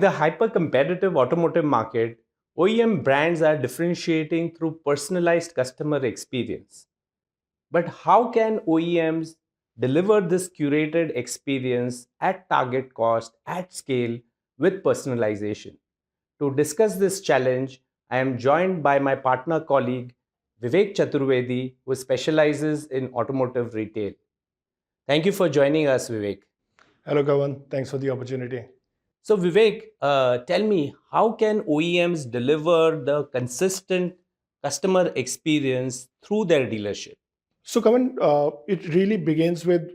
the hyper-competitive automotive market, OEM brands are differentiating through personalized customer experience. But how can OEMs deliver this curated experience at target cost, at scale, with personalization? To discuss this challenge, I am joined by my partner colleague Vivek Chaturvedi, who specializes in automotive retail. Thank you for joining us, Vivek. Hello, Kavan. Thanks for the opportunity. So, Vivek, tell me, how can OEMs deliver the consistent customer experience through their dealership? So, Kavan, it really begins with,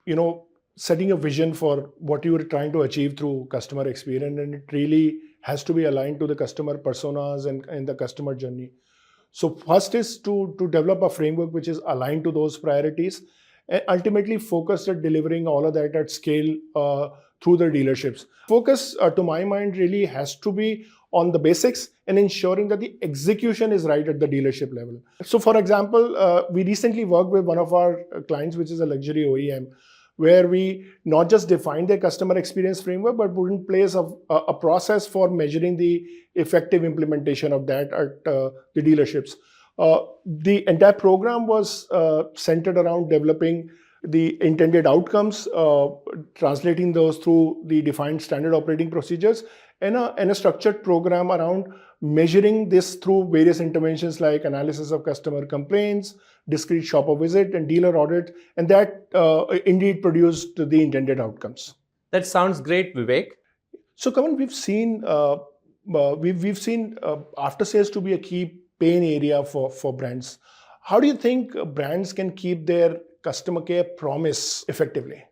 you know, setting a vision for what you are trying to achieve through customer experience, and it really has to be aligned to the customer personas and the customer journey. So, first is to develop a framework which is aligned to those priorities, and ultimately focused at delivering all of that at scale through the dealerships. Focus, to my mind, really has to be on the basics and ensuring that the execution is right at the dealership level. So, for example, we recently worked with one of our clients, which is a luxury OEM, where we not just defined their customer experience framework, but put in place a process for measuring the effective implementation of that at the dealerships. The entire program was centered around developing the intended outcomes, translating those through the defined standard operating procedures, and a structured program around measuring this through various interventions like analysis of customer complaints, discrete shopper visit, and dealer audit, and that indeed produced the intended outcomes. That sounds great, Vivek. So, Kavan, we've seen after sales to be a key pain area for brands. How do you think brands can keep their customer care promise effectively?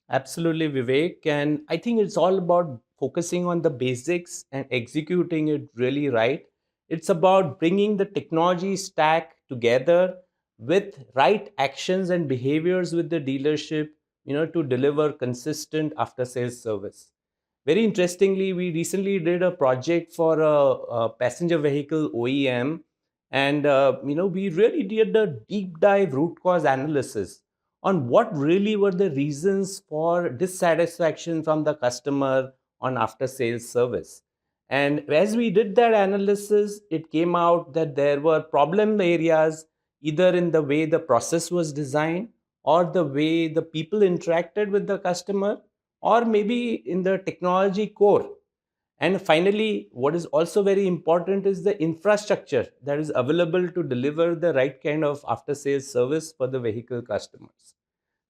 Absolutely, Vivek. And I think it's all about focusing on the basics and executing it really right. It's about bringing the technology stack together with right actions and behaviors with the dealership, to deliver consistent after sales service. Very interestingly, we recently did a project for a passenger vehicle OEM, and we really did a deep dive root cause analysis on what really were the reasons for dissatisfaction from the customer on after sales service. And as we did that analysis, it came out that there were problem areas either in the way the process was designed or the way the people interacted with the customer or maybe in the technology core. And finally, what is also very important is the infrastructure that is available to deliver the right kind of after sales service for the vehicle customers.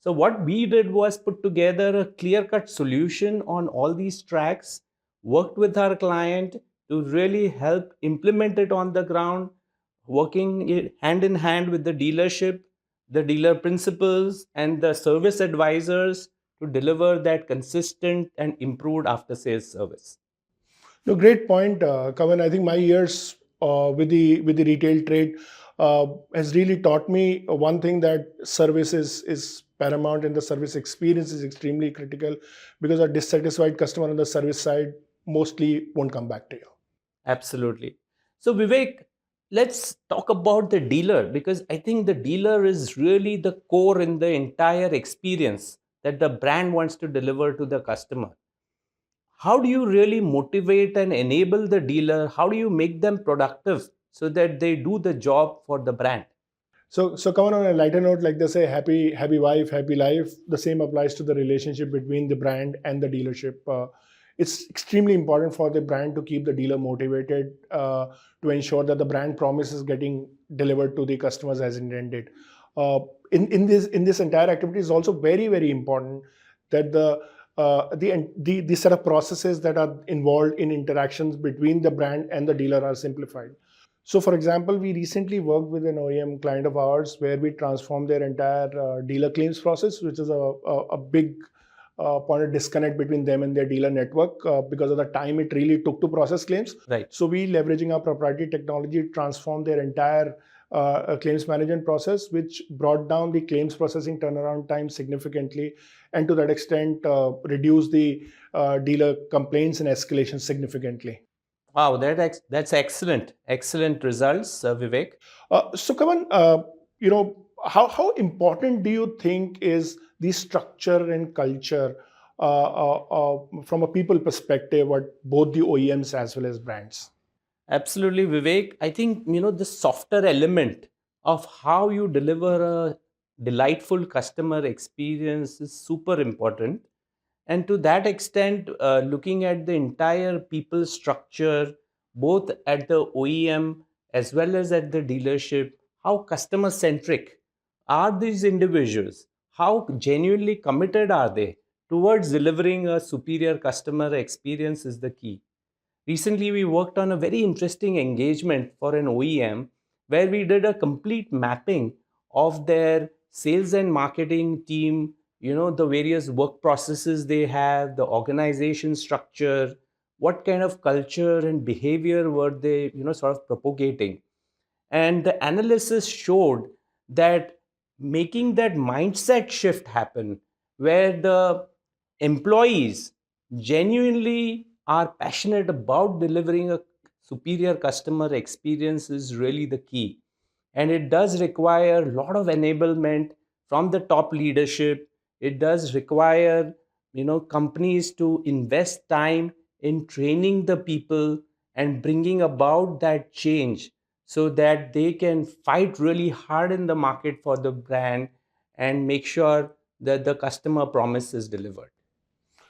So, what we did was put together a clear cut solution on all these tracks, worked with our client to really help implement it on the ground, working hand in hand with the dealership, the dealer principals, and the service advisors to deliver that consistent and improved after sales service. No, great point, Kavan. I think my years with the retail trade has really taught me one thing, that service is paramount and the service experience is extremely critical, because a dissatisfied customer on the service side mostly won't come back to you. Absolutely. So, Vivek, let's talk about the dealer because I think the dealer is really the core in the entire experience that the brand wants to deliver to the customer. How do you really motivate and enable the dealer? How do you make them productive so that they do the job for the brand? So come on a lighter note, like they say, happy wife, happy life. The same applies to the relationship between the brand and the dealership. It's extremely important for the brand to keep the dealer motivated, to ensure that the brand promise is getting delivered to the customers as intended. Uh, in this entire activity is also very important that the set of processes that are involved in interactions between the brand and the dealer are simplified. So, for example, we recently worked with an OEM client of ours where we transformed their entire dealer claims process, which is a big point of disconnect between them and their dealer network because of the time it really took to process claims. Right. So, we, leveraging our proprietary technology, transformed their entire claims management process, which brought down the claims processing turnaround time significantly, and to that extent, reduced the dealer complaints and escalation significantly. Wow, that's excellent. Excellent results, Vivek. So, Kavan, how important do you think is the structure and culture from a people perspective at both the OEMs as well as brands? Absolutely, Vivek. I think, the softer element of how you deliver a delightful customer experience is super important. And to that extent, looking at the entire people structure, both at the OEM as well as at the dealership, how customer centric are these individuals? How genuinely committed are they towards delivering a superior customer experience is the key. Recently, we worked on a very interesting engagement for an OEM where we did a complete mapping of their sales and marketing team, the various work processes they have, the organization structure, what kind of culture and behavior were they, sort of propagating. And the analysis showed that making that mindset shift happen, where the employees genuinely are passionate about delivering a superior customer experience, is really the key. And it does require a lot of enablement from the top leadership. It does require, companies to invest time in training the people and bringing about that change so that they can fight really hard in the market for the brand and make sure that the customer promise is delivered.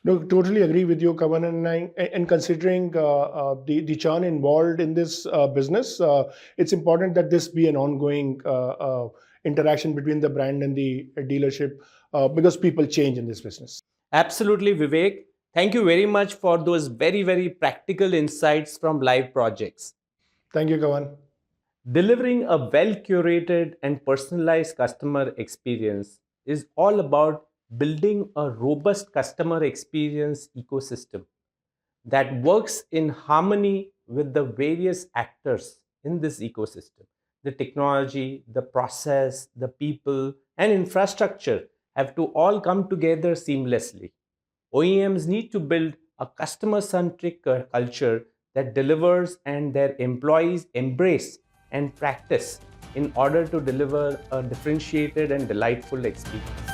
No, totally agree with you, Kavan. And considering the churn involved in this business, it's important that this be an ongoing interaction between the brand and the dealership, because people change in this business. Absolutely, Vivek. Thank you very much for those very, very practical insights from live projects. Thank you, Kavan. Delivering a well curated and personalized customer experience is all about building a robust customer experience ecosystem that works in harmony with the various actors in this ecosystem. The technology, the process, the people, and infrastructure have to all come together seamlessly. OEMs need to build a customer centric culture that delivers and their employees embrace and practice in order to deliver a differentiated and delightful experience.